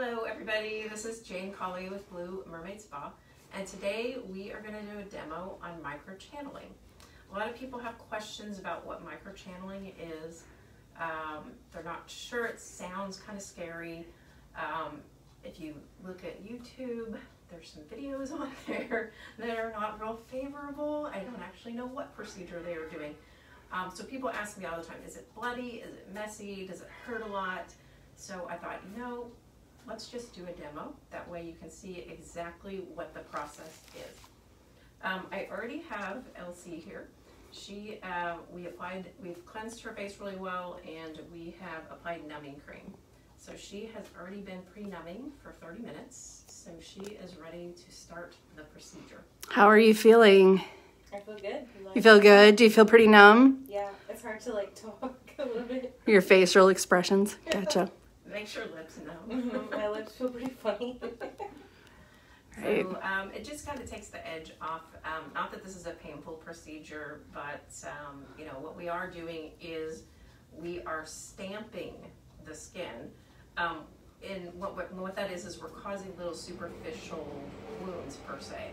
Hello everybody, this is Jane Colley with Blue Mermaid Spa, and today we are going to do a demo on microchanneling. A lot of people have questions about what microchanneling is. They're not sure. It sounds kind of scary. If you look at YouTube, there's some videos on there that are not real favorable. I don't actually know what procedure they are doing. So people ask me all the time, is it bloody? Is it messy? Does it hurt a lot? So I thought, let's just do a demo. That way you can see exactly what the process is. I already have Elsie here. We've cleansed her face really well, and we have applied numbing cream. So she has already been pre-numbing for 30 minutes. So she is ready to start the procedure. How are you feeling? I feel good. You feel good? Do you feel pretty numb? Yeah, it's hard to talk a little bit. Your facial expressions. Gotcha. Make sure lips know. My lips feel pretty funny. Right. So it just kind of takes the edge off. Not that this is a painful procedure, but what we are doing is we are stamping the skin. And what that is we're causing little superficial wounds per se.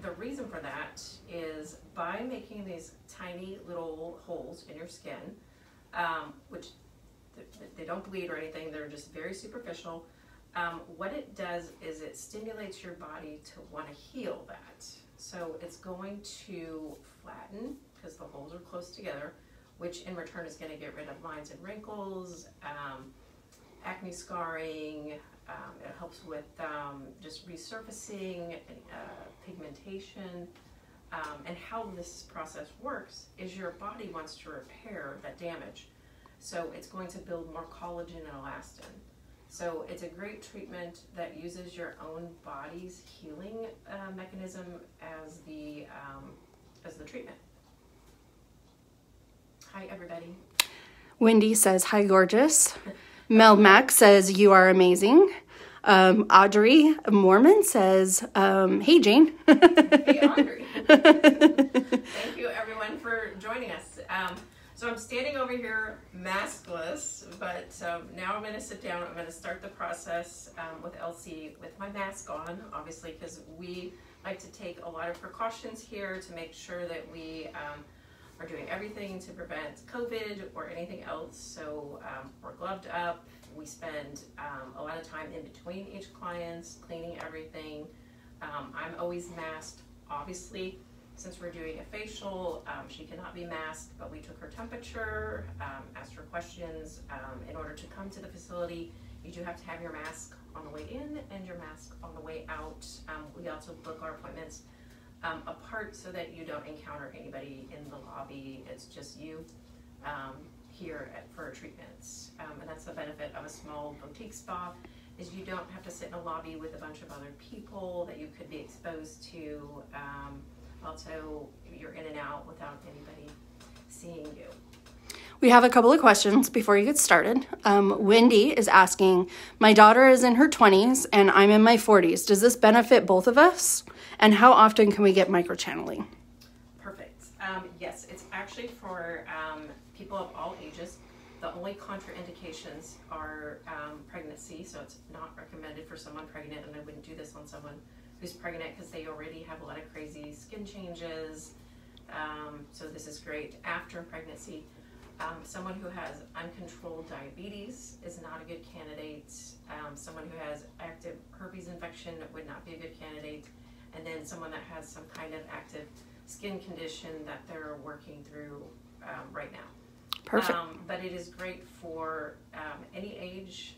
The reason for that is by making these tiny little holes in your skin, which they don't bleed or anything, they're just very superficial. What it does is it stimulates your body to want to heal that. So it's going to flatten because the holes are close together, which in return is going to get rid of lines and wrinkles, acne scarring. It helps with just resurfacing, pigmentation. And how this process works is your body wants to repair that damage. So it's going to build more collagen and elastin. So it's a great treatment that uses your own body's healing mechanism as the treatment. Hi everybody. Wendy says, hi gorgeous. Mel Mac says, you are amazing. Audrey Mormon says, hey Jane. Hey Audrey. Thank you everyone for joining us. So I'm standing over here maskless, but now I'm going to sit down. I'm going to start the process with Elsie with my mask on, obviously, because we like to take a lot of precautions here to make sure that we are doing everything to prevent COVID or anything else. So we're gloved up. We spend a lot of time in between each client's cleaning everything. I'm always masked, obviously. Since we're doing a facial, she cannot be masked, but we took her temperature, asked her questions. In order to come to the facility, you do have to have your mask on the way in and your mask on the way out. We also book our appointments apart so that you don't encounter anybody in the lobby. It's just you here for treatments. And that's the benefit of a small boutique spa, is you don't have to sit in a lobby with a bunch of other people that you could be exposed to. Also, you're in and out without anybody seeing you. We have a couple of questions before you get started. Wendy is asking, my daughter is in her 20s and I'm in my 40s. Does this benefit both of us? And how often can we get microchanneling? Perfect. Yes, it's actually for people of all ages. The only contraindications are pregnancy, so it's not recommended for someone pregnant, and I wouldn't do this on someone who's pregnant because they already have a lot of crazy skin changes. So this is great after pregnancy. Someone who has uncontrolled diabetes is not a good candidate. Someone who has active herpes infection would not be a good candidate. And then someone that has some kind of active skin condition that they're working through right now. Perfect. But it is great for any age.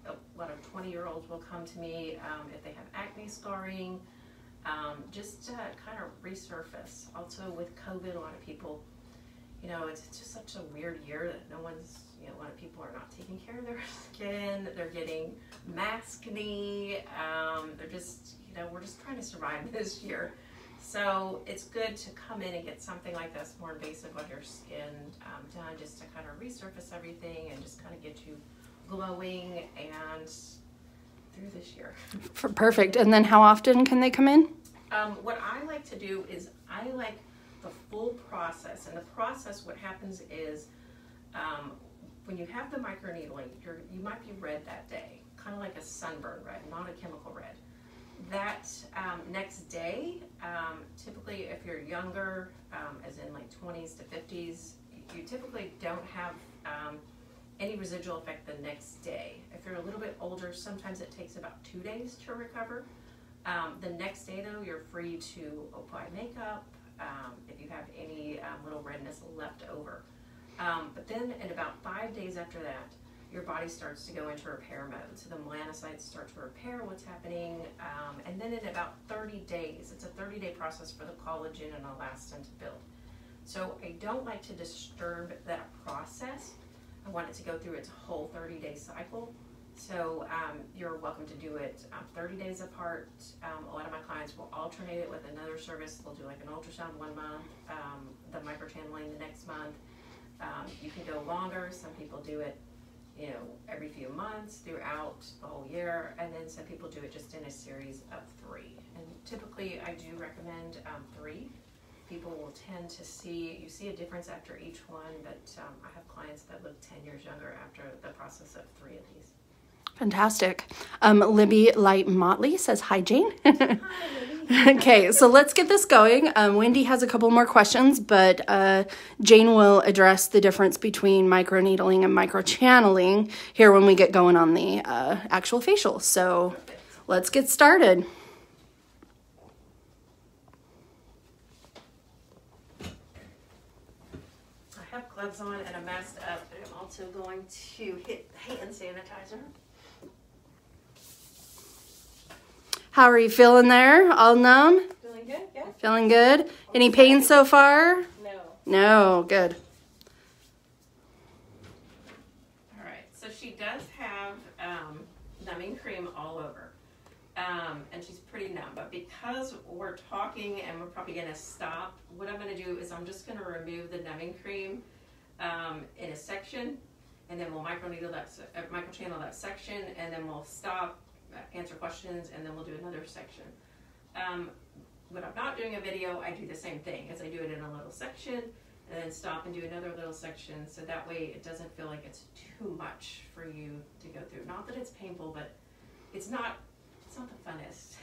A lot of 20-year-olds will come to me if they have acne scarring, just to kind of resurface. Also with COVID, a lot of people, it's just such a weird year that a lot of people are not taking care of their skin. They're getting maskne. They're just, we're just trying to survive this year. So it's good to come in and get something like this, more invasive on your skin, done just to kind of resurface everything and just kind of get you glowing and through this year. Perfect. And then how often can they come in? What I like to do is I like the full process. And the process, what happens is when you have the microneedling, you might be red that day. kind of like a sunburn red, not a chemical red. That next day, typically if you're younger, as in like 20s to 50s, you typically don't have any residual effect the next day. If you're a little bit older, sometimes it takes about 2 days to recover. The next day though, you're free to apply makeup if you have any little redness left over. But then in about 5 days after that, your body starts to go into repair mode. So the melanocytes start to repair what's happening. And then in about 30 days, it's a 30-day process for the collagen and elastin to build. So I don't like to disturb that process. I want it to go through its whole 30-day cycle. So you're welcome to do it 30 days apart. A lot of my clients will alternate it with another service. They'll do like an ultrasound 1 month, the microchanneling the next month. You can go longer. Some people do it, you know, every few months throughout the whole year, and then some people do it just in a series of 3. And typically I do recommend 3. People will tend to see a difference after each one, but I have clients that look 10 years younger after the process of 3 of these. Fantastic. Libby Light Motley says, hi, Jane. Hi, Libby. Okay, so let's get this going. Wendy has a couple more questions, but Jane will address the difference between microneedling and microchanneling here when we get going on the actual facial. So let's get started. I have gloves on and I'm masked up, but I'm also going to hit hand sanitizer. How are you feeling there? All numb? Feeling good? Yeah. Feeling good? Any pain so far? No. No, good. All right, so she does have numbing cream all over, and she's pretty numb, but because we're talking and we're probably gonna stop, what I'm gonna do is I'm just gonna remove the numbing cream in a section, and then we'll microchannel that section, and then we'll stop, answer questions, and then we'll do another section. When I'm not doing a video, I do the same thing, as I do it in a little section, and then stop and do another little section, so that way it doesn't feel like it's too much for you to go through. Not that it's painful, but it's not the funnest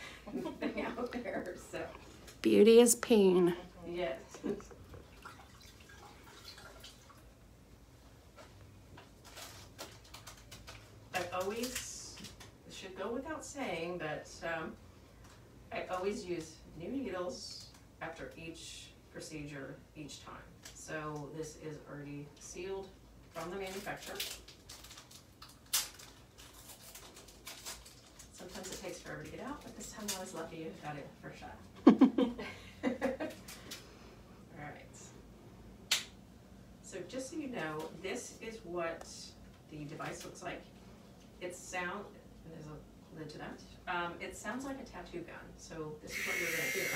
thing out there, so. Beauty is pain. Yes. I always, it should go without saying, but I always use new needles after each procedure each time. So this is already sealed from the manufacturer. Sometimes it takes forever to get out, but this time I was lucky and got it first shot. All right. So just so you know, this is what the device looks like. It sounds, and there's a lid to that. It sounds like a tattoo gun. So this is what you're gonna hear.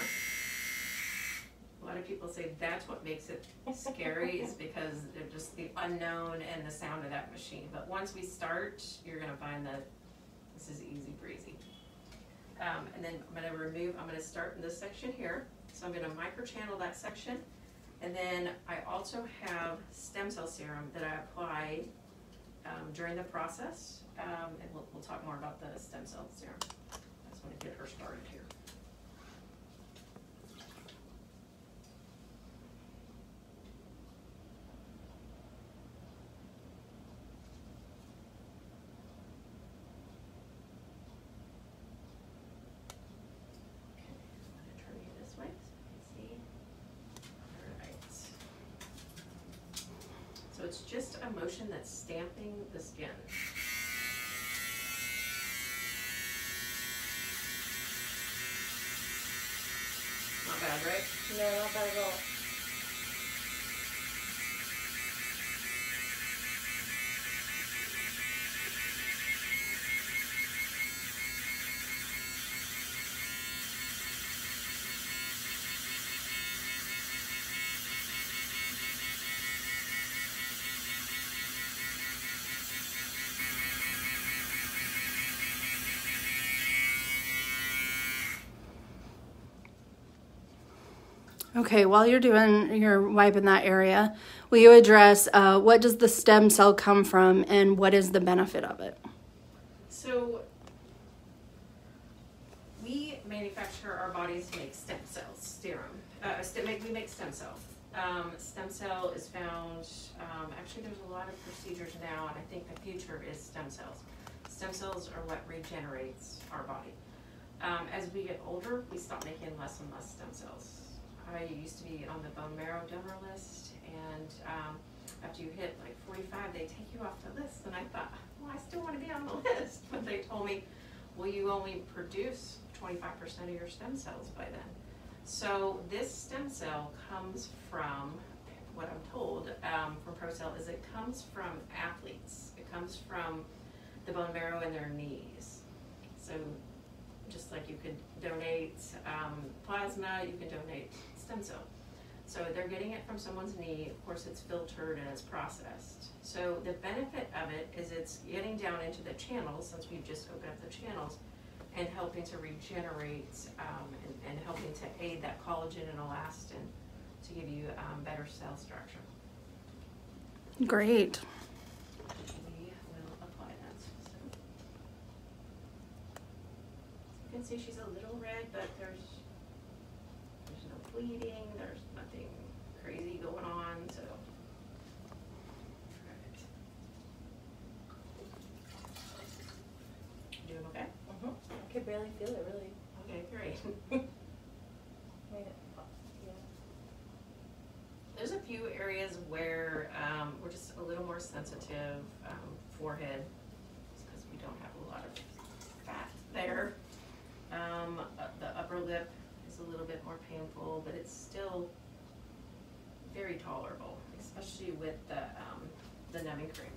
A lot of people say that's what makes it scary is because they're just the unknown and the sound of that machine. But once we start, you're gonna find that this is easy breezy. And then I'm gonna start in this section here. So I'm gonna microchannel that section. And then I also have stem cell serum that I apply during the process. And we'll talk more about the stem cell serum. I just wanna get her started here. It's just a motion that's stamping the skin. Not bad, right? No, not bad at all. Okay, while you're wiping that area, will you address what does the stem cell come from and what is the benefit of it? So So we manufacture our bodies to make stem cells, we make stem cells. Stem cell is found, actually there's a lot of procedures now, and I think the future is stem cells. Stem cells are what regenerates our body. As we get older, we stop making less and less stem cells. I used to be on the bone marrow donor list, and after you hit like 45, they take you off the list. And I thought, well, I still want to be on the list. But they told me, well, you only produce 25% of your stem cells by then. So this stem cell comes from, what I'm told from ProCell, is it comes from athletes. It comes from the bone marrow in their knees. So just like you could donate plasma, you can donate stem cell. So they're getting it from someone's knee. Of course, it's filtered and it's processed. So the benefit of it is it's getting down into the channels, since we've just opened up the channels, and helping to regenerate and helping to aid that collagen and elastin to give you better cell structure. Great. We will apply that. So you can see she's a little red, but there's no bleeding, there's nothing crazy going on, so. Right. You doing okay? I could barely feel it, really. Okay, great. Yeah. There's a few areas where we're just a little more sensitive. Forehead, because we don't have a lot of fat there. The upper lip is a little bit more painful, but it's still very tolerable, especially with the numbing cream.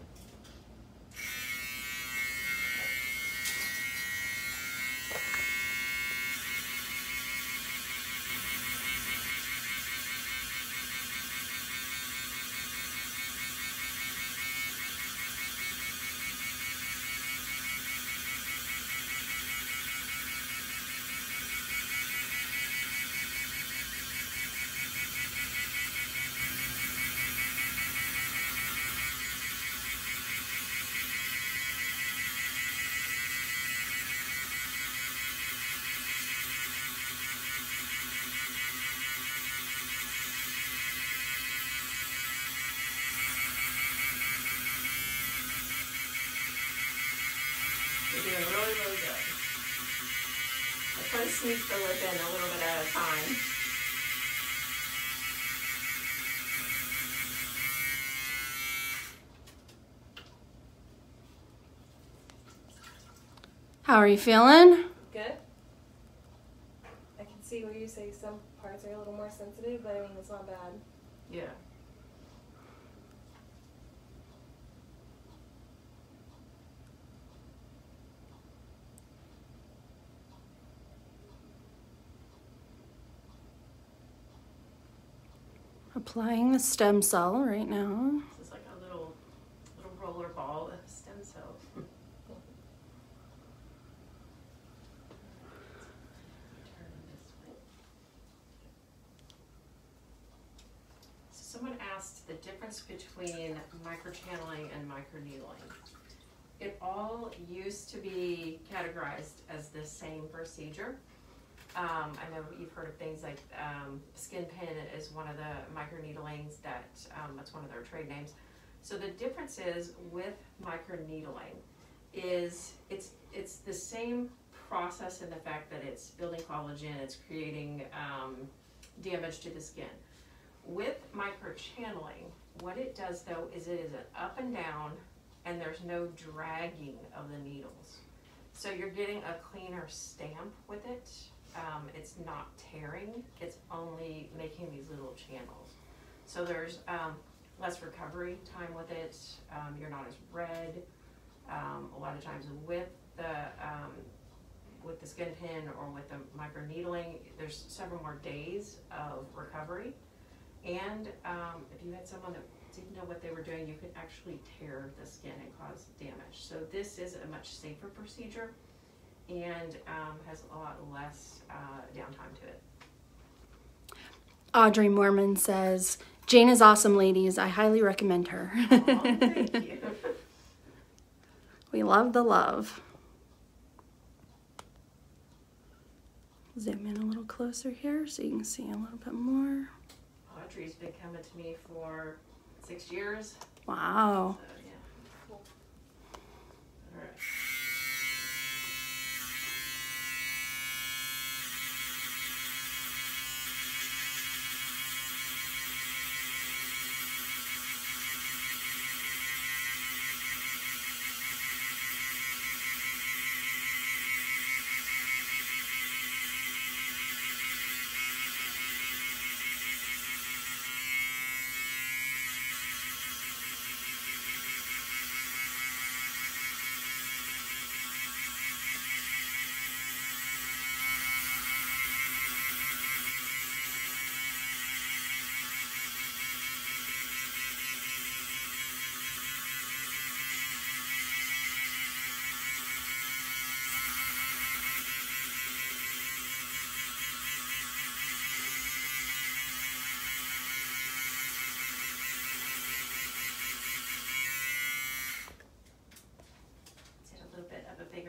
You're doing really, really good. I try to sneak the lip in a little bit at a time. How are you feeling? Good. I can see where you say some parts are a little more sensitive, but I mean, it's not bad. Yeah. Applying the stem cell right now. This is like a little roller ball of stem cells. Turn this way. So someone asked the difference between microchanneling and microneedling. It all used to be categorized as the same procedure. I know you've heard of things like skin pin is one of the microneedlings that's one of their trade names. So the difference is with microneedling is it's the same process in the fact that it's building collagen, it's creating damage to the skin. With microchanneling, what it does though is it is an up and down, and there's no dragging of the needles. So you're getting a cleaner stamp with it. It's not tearing, it's only making these little channels. So there's less recovery time with it. You're not as red. A lot of times with the skin pin or with the microneedling, there's several more days of recovery. And if you had someone that didn't know what they were doing, you could actually tear the skin and cause damage. So this is a much safer procedure and has a lot less downtime to it. Audrey Mormon says, Jane is awesome, ladies. I highly recommend her. Oh, thank you. We love the love. Zoom in a little closer here so you can see a little bit more. Audrey's been coming to me for 6 years. Wow. So, yeah. Cool. All right.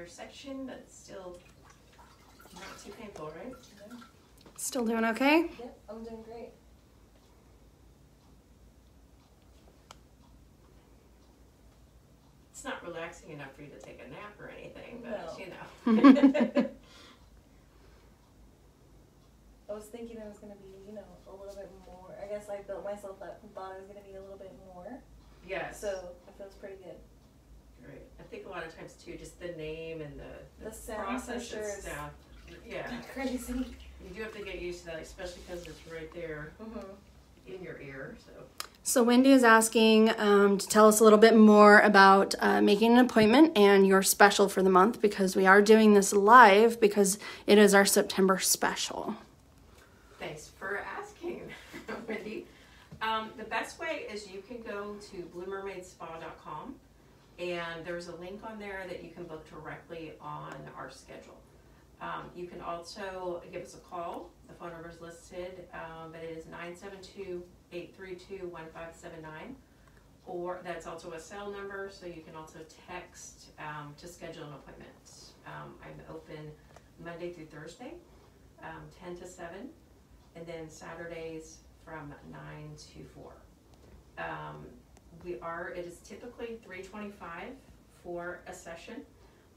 Section, but still not too painful, right? Yeah. Still doing okay? Yep, I'm doing great. It's not relaxing enough for you to take a nap or anything, but No. you know. I was thinking it was going to be, you know, a little bit more. I guess I built myself up and thought I was going to be a little bit more. Yes. So it feels pretty good. Right. I think a lot of times too, just the name and the sound process for and sure stuff. Yeah. Crazy. You do have to get used to that, especially because it's right there in your ear. So Wendy is asking to tell us a little bit more about making an appointment and your special for the month, because we are doing this live because it is our September special. Thanks for asking, Wendy. The best way is you can go to bluemermaidspa.com. And there's a link on there that you can book directly on our schedule. You can also give us a call. The phone number is listed, but it is 972-832-1579. Or that's also a cell number, so you can also text to schedule an appointment. I'm open Monday through Thursday, 10 to 7, and then Saturdays from 9 to 4. It is typically $325 for a session,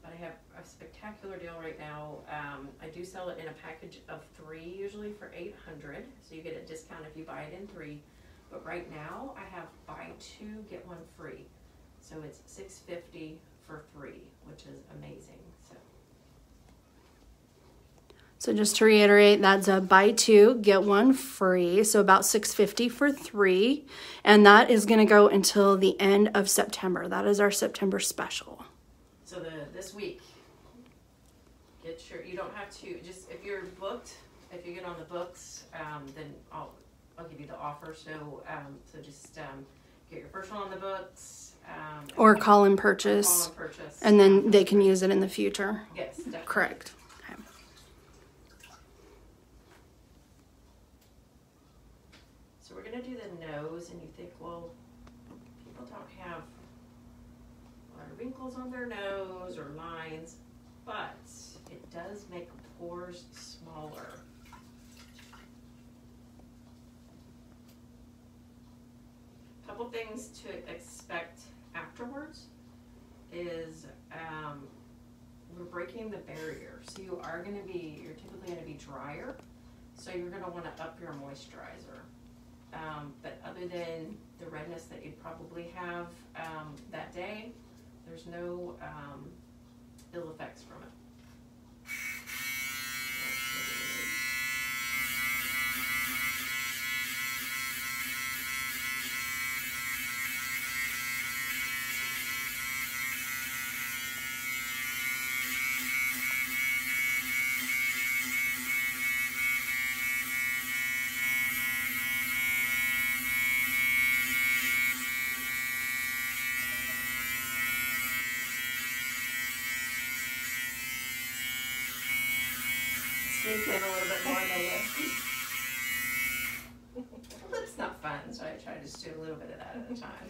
but I have a spectacular deal right now. I do sell it in a package of 3, usually for $800, so you get a discount if you buy it in 3. But right now I have buy 2 get 1 free, so it's $650 for 3, which is amazing. So just to reiterate, that's a buy 2 get 1 free, so about $650 for 3, and that is going to go until the end of September. That is our September special. So this week, you don't have to, just if you're booked, if you get on the books, then I'll give you the offer. So just get your first one on the books, or call and purchase, and then they can use it in the future. Yes, definitely. Correct. So we're going to do the nose, and you think, well, people don't have a lot of wrinkles on their nose or lines, but it does make pores smaller. A couple things to expect afterwards is we're breaking the barrier. So you're typically going to be drier, so you're going to want to up your moisturizer. But other than the redness that you'd probably have that day, there's no ill effects from it. Sneak in a little bit more on the lip. Lip's not fun, so I try to just do a little bit of that at a time.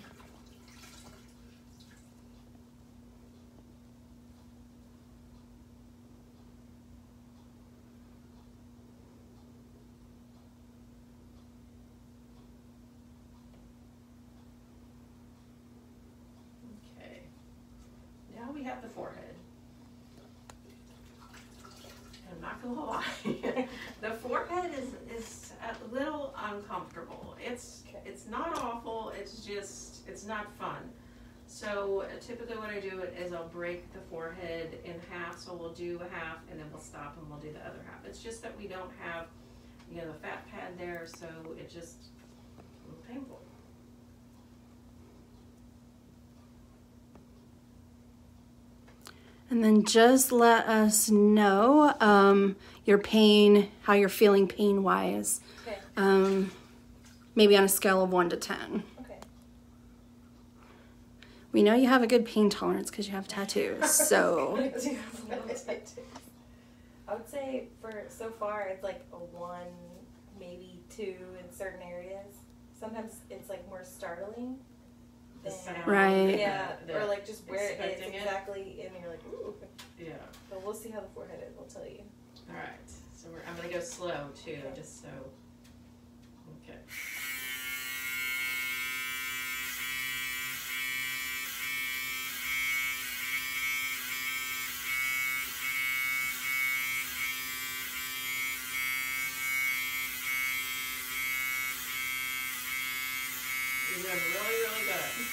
we have the forehead. I'm not gonna lie, the forehead is a little uncomfortable. It's not awful, it's just, it's not fun. So typically what I do is I'll break the forehead in half, so we'll do a half and then we'll stop and we'll do the other half. It's just that we don't have, you know, the fat pad there, so it just, a little painful. And then just let us know your pain, how you're feeling pain-wise. Okay. Maybe on a scale of 1 to 10. Okay. We know you have a good pain tolerance because you have tattoos, so. I would say for so far it's like a 1, maybe 2 in certain areas. Sometimes it's like more startling. The sound, Right. Yeah, or like just where it is expecting it. exactly, and you're like, ooh. Yeah. But we'll see how the forehead is. We'll tell you. All right. So I'm gonna go slow too, Okay. just so. Okay. You're doing really, really good.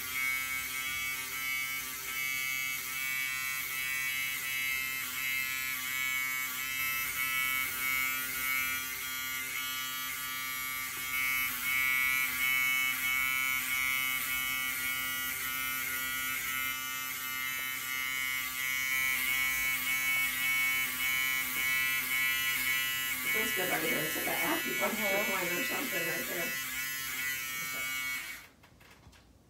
It feels good right here. It's like an acupuncture point or something right there.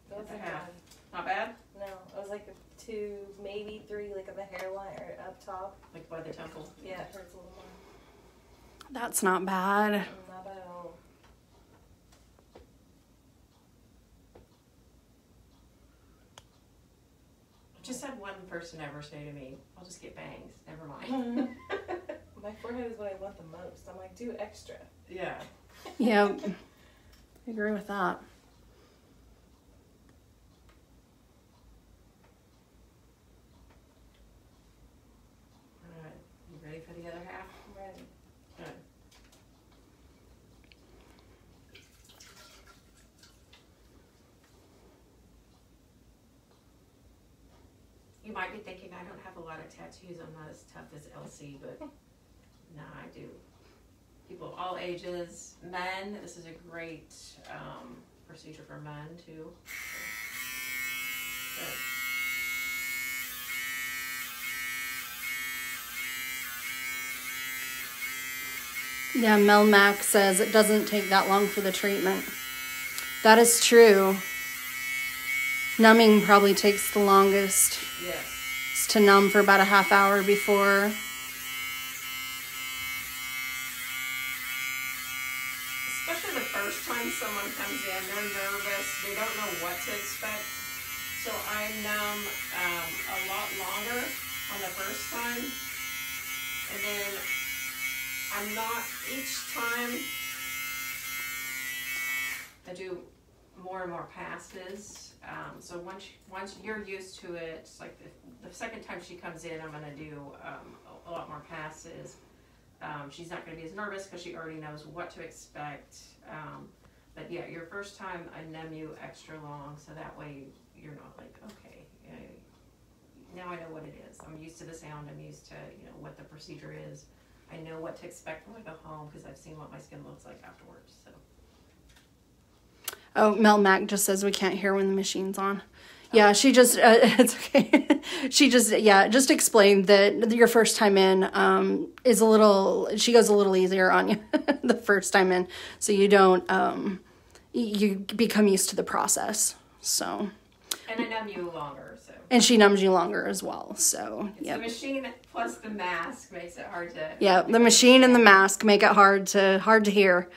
That was It's a like half. one. Not bad? No, it was like a 2, maybe 3, like on the hairline or up top. Like by the temple. Yeah, it hurts a little more. That's not bad. Not bad at all. I've just had one person ever say to me, I'll just get bangs. Never mind. My forehead is what I want the most. I'm like, do extra. Yeah. Yep. I agree with that. All right. You ready for the other half? I'm ready. Good. You might be thinking I don't have a lot of tattoos. I'm not as tough as Elsie, but no, I do. People of all ages, men. This is a great procedure for men too. Good. Yeah, Mel Mack says it doesn't take that long for the treatment. That is true. Numbing probably takes the longest. Yes. It's to numb for about a half hour before. Especially the first time someone comes in, they're nervous, they don't know what to expect. So I numb a lot longer on the first time. And then I'm not, each time I do more and more passes. So once you're used to it, it's like the second time she comes in, I'm gonna do a lot more passes. She's not gonna be as nervous because she already knows what to expect. But yeah, your first time I numb you extra long, so that way you're not like, okay, now I know what it is. I'm used to the sound, I'm used to, you know, what the procedure is. I know what to expect when I go home because I've seen what my skin looks like afterwards, so. Oh, Mel Mack just says we can't hear when the machine's on. Yeah, she just, it's okay. She just, yeah, just explained that your first time in is a little, she goes a little easier on you the first time in. So you don't, you become used to the process. So. And I numb you longer, so. And she numbs you longer as well. So, It's yeah. the machine plus the mask makes it hard to. Yeah, the machine and the mask make it hard to hear.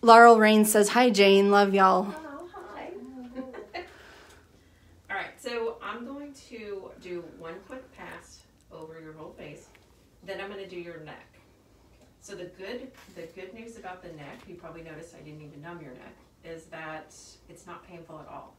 Laurel Rain says, "Hi Jane, love y'all." Oh, hi. All right, so I'm going to do one quick pass over your whole face. Then I'm going to do your neck. So the good news about the neck, you probably noticed I didn't even numb your neck, is that it's not painful at all.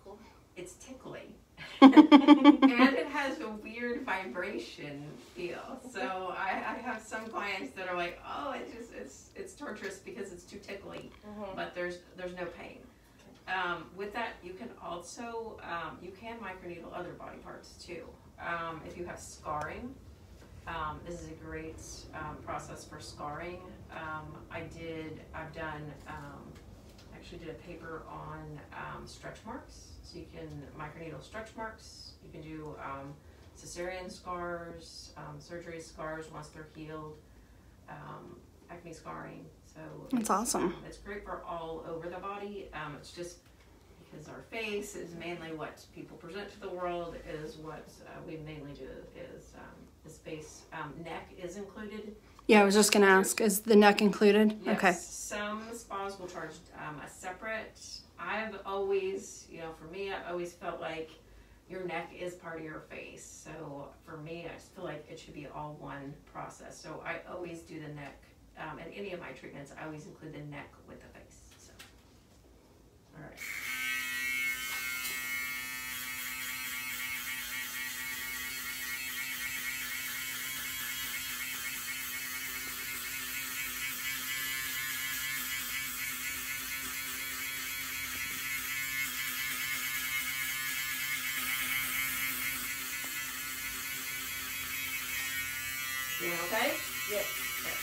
Cool. it's tickly. And it has a weird vibration feel. So I have some clients that are like, oh, it's torturous because it's too tickly, but there's no pain. With that, you can also you can microneedle other body parts too. If you have scarring, this is a great process for scarring. Actually did a paper on stretch marks. So you can microneedle stretch marks. You can do cesarean scars, surgery scars once they're healed, acne scarring. So that's awesome. It's great for all over the body. It's just because our face is mainly what people present to the world, is what we mainly do is face. Neck is included. Yeah, I was just going to ask, is the neck included? Yes, okay. Some spas will charge a separate. I've always, for me, I always felt like your neck is part of your face. So for me, I just feel like it should be all one process. So I always do the neck. In any of my treatments, I always include the neck with the face. So, all right. Doing okay? Yes. Okay.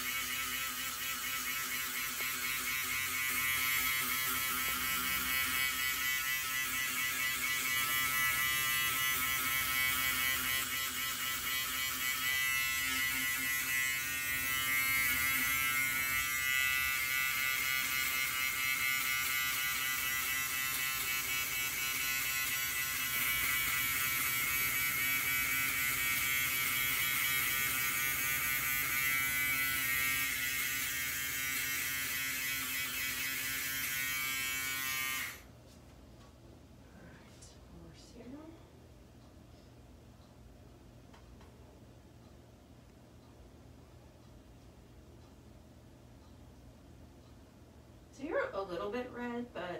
So you're a little bit red, but I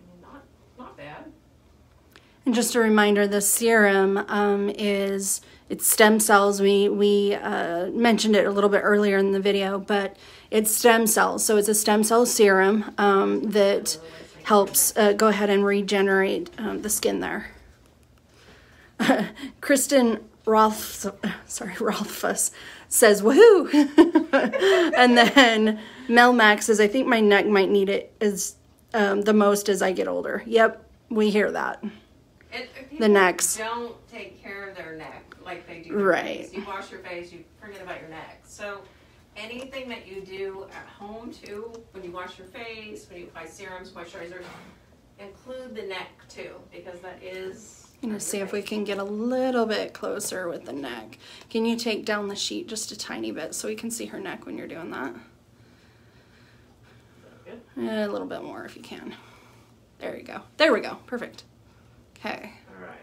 mean, not bad. And just a reminder, the serum it's stem cells. We mentioned it a little bit earlier in the video, but it's stem cells. So it's a stem cell serum that helps go ahead and regenerate the skin there. Kristen Rolfus says, woohoo! And then Mel Max says, I think my neck might need it the most as I get older. Yep, we hear that. The necks. Don't take care of their neck like they do. Right. You wash your face, you forget about your neck. So anything that you do at home too, when you wash your face, when you apply serums, moisturizers, include the neck too, because that is. I'm going to see if we can get a little bit closer with the neck. Can you take down the sheet just a tiny bit so we can see her neck when you're doing that? A little bit more if you can. There you go. There we go. Perfect. Okay. All right.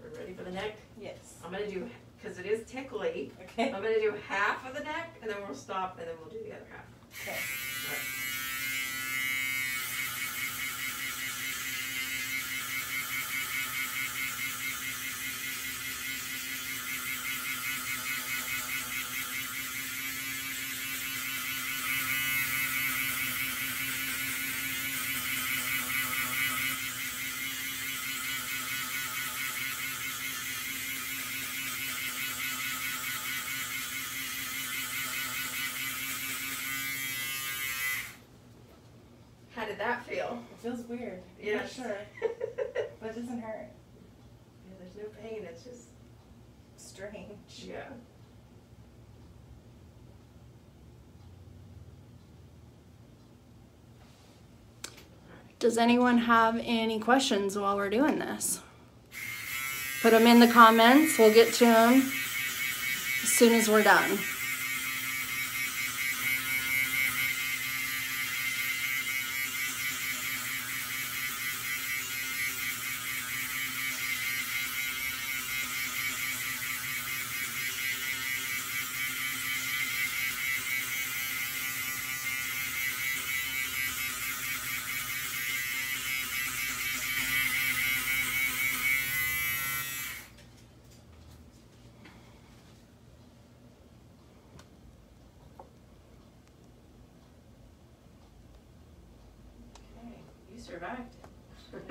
We're ready for the neck? Yes. I'm going to do, because it is tickly, Okay. I'm going to do half of the neck, and then we'll stop, and then we'll do the other half. Okay. All right. How did that feel? It feels weird. Yes. For sure. But it doesn't hurt. Yeah, there's no pain, it's just Strange. yeah. Does anyone have any questions while we're doing this? Put them in the comments. We'll get to them as soon as we're done. survived.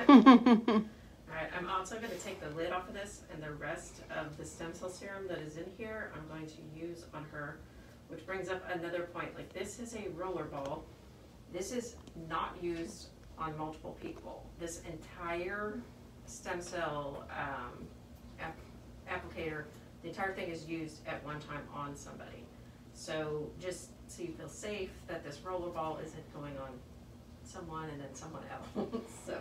Alright, I'm also going to take the lid off of this, and the rest of the stem cell serum that is in here I'm going to use on her, which brings up another point. Like, this is a roller ball. This is not used on multiple people. This entire stem cell applicator, the entire thing is used at one time on somebody. So just so you feel safe that this roller ball isn't going on someone and then someone else. So.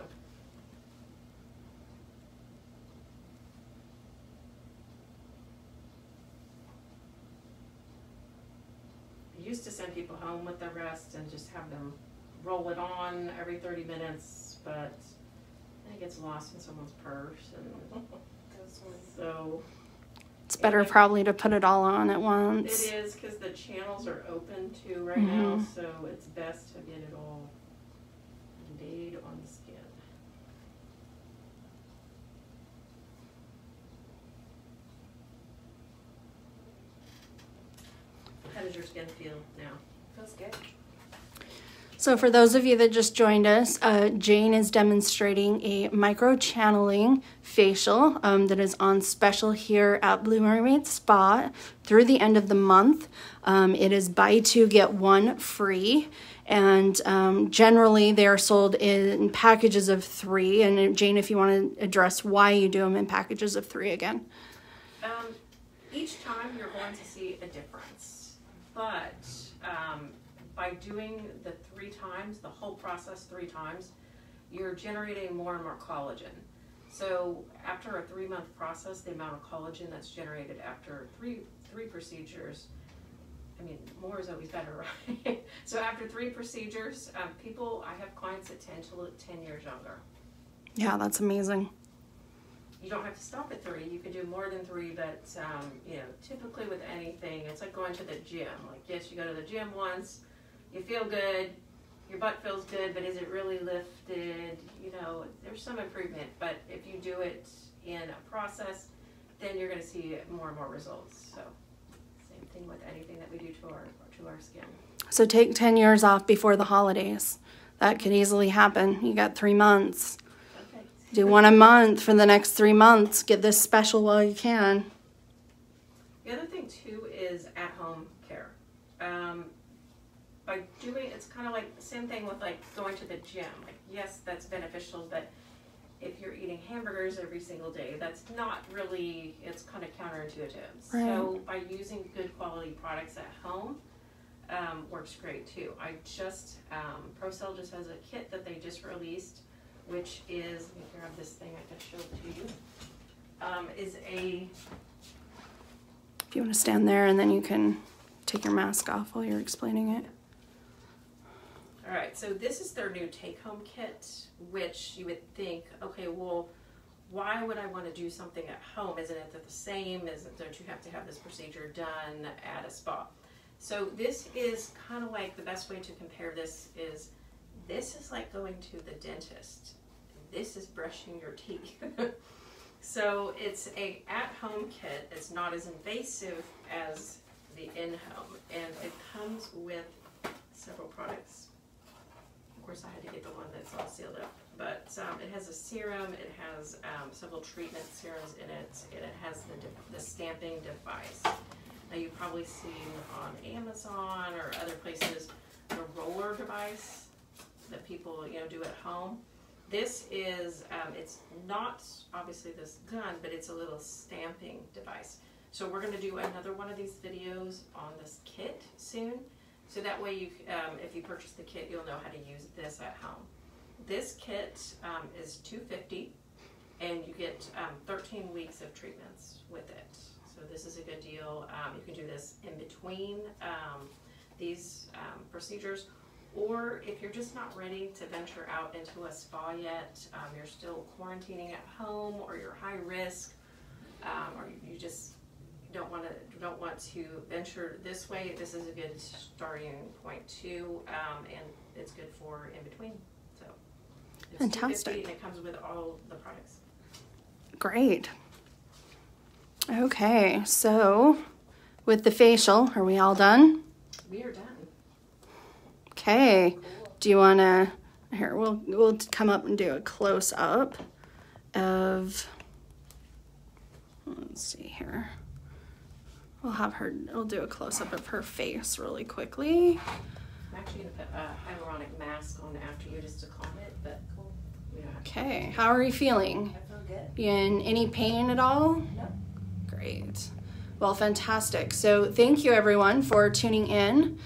I used to send people home with the rest and just have them roll it on every 30 minutes, but then it gets lost in someone's purse, and so It's better probably to put it all on at once. it is, because the channels are open too right now, so it's best to get it all laid on the skin. How does your skin feel now? Feels good. So for those of you that just joined us, Jane is demonstrating a microchanneling facial that is on special here at Blue Mermaid Spa through the end of the month. It is buy two, get one free. And generally they are sold in packages of 3. And Jane, if you want to address why you do them in packages of 3 again. Each time you're going to see a difference, but by doing the 3 times, the whole process 3 times, you're generating more and more collagen. So after a 3-month process, the amount of collagen that's generated after three procedures, I mean, more is always better, right? So after 3 procedures, I have clients that tend to look 10 years younger. Yeah, that's amazing. You don't have to stop at 3. You can do more than 3, but you know, typically with anything, it's like going to the gym. Like, yes, you go to the gym once, you feel good, your butt feels good, but is it really lifted? You know, there's some improvement, but if you do it in a process, then you're going to see more and more results. So, same thing with anything that we do to our skin. So take 10 years off before the holidays. That could easily happen. You got 3 months. Okay. Do 1 a month for the next 3 months. Get this special while you can. The other thing too is at-home care. By doing, it's kind of like the same thing with like going to the gym. Like, yes, that's beneficial, but if you're eating hamburgers every single day, that's not really, it's kind of counterintuitive. Right. So by using good quality products at home, works great too. I just, ProCell just has a kit that they just released, which is, let me grab this thing, I can show it to you, is a, If you want to stand there and then you can take your mask off while you're explaining it. all right, so this is their new take-home kit, which you would think, okay, well, why would I want to do something at home? Isn't it the same? Don't you have to have this procedure done at a spa? So this is kind of like, the best way to compare this is like going to the dentist. This is brushing your teeth. So it's a at-home kit. It's not as invasive as the in-home, and it comes with several products. Of course, I had to get the one that's all sealed up, but it has a serum, it has several treatment serums in it, and it has the stamping device. Now, you've probably seen on Amazon or other places the roller device that people, you know, do at home. This is, it's not obviously this gun, but it's a little stamping device. So we're going to do another one of these videos on this kit soon. So that way, you, if you purchase the kit, you'll know how to use this at home. This kit is $250, and you get 13 weeks of treatments with it. So this is a good deal. You can do this in between these procedures, or if you're just not ready to venture out into a spa yet, you're still quarantining at home, or you're high risk, or you just don't want to venture this way, this is a good starting point too, and it's good for in between. So it's Fantastic. $250, and it comes with all the products. Great. Okay, so with the facial, are we all done? We are done. Okay. Do you want to Here, we'll come up and do a close up of, let's see here. We'll do a close up of her face really quickly. I'm actually going to put a hyaluronic mask on after you just to calm it, but cool. Okay, how are you feeling? I feel good. You in any pain at all? No. Great. Well, fantastic. So thank you everyone for tuning in.